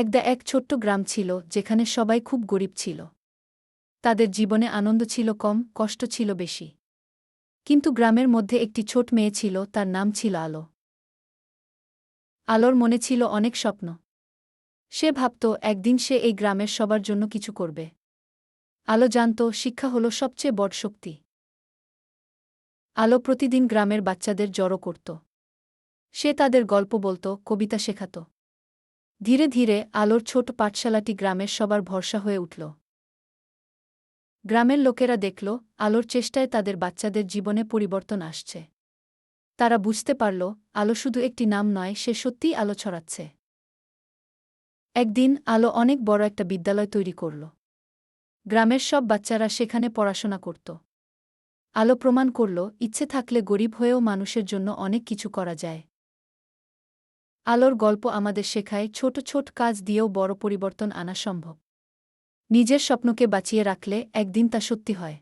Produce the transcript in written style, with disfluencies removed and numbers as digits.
এক ছোট্ট গ্রাম ছিল যেখানে সবাই খুব গরিব ছিল। তাদের জীবনে আনন্দ ছিল কম, কষ্ট ছিল বেশি। কিন্তু গ্রামের মধ্যে একটি ছোট মেয়ে ছিল, তার নাম ছিল আলো। আলোর মনে ছিল অনেক স্বপ্ন। সে ভাবত একদিন সে এই গ্রামের সবার জন্য কিছু করবে। আলো জানত শিক্ষা হল সবচেয়ে বড় শক্তি। আলো প্রতিদিন গ্রামের বাচ্চাদের জড়ো করত। সে তাদের গল্প বলত, কবিতা শেখাত। ধীরে ধীরে আলোর ছোট পাঠশালাটি গ্রামের সবার ভরসা হয়ে উঠল। গ্রামের লোকেরা দেখল আলোর চেষ্টায় তাদের বাচ্চাদের জীবনে পরিবর্তন আসছে। তারা বুঝতে পারল আলো শুধু একটি নাম নয়, সে সত্যিই আলো ছড়াচ্ছে। একদিন আলো অনেক বড় একটা বিদ্যালয় তৈরি করল। গ্রামের সব বাচ্চারা সেখানে পড়াশোনা করত। আলো প্রমাণ করল ইচ্ছে থাকলে গরিব হয়েও মানুষের জন্য অনেক কিছু করা যায়। আলোর গল্প আমাদের শেখায় ছোট ছোট কাজ দিয়েও বড় পরিবর্তন আনা সম্ভব। নিজের স্বপ্নকে বাঁচিয়ে রাখলে একদিন তা সত্যি হয়।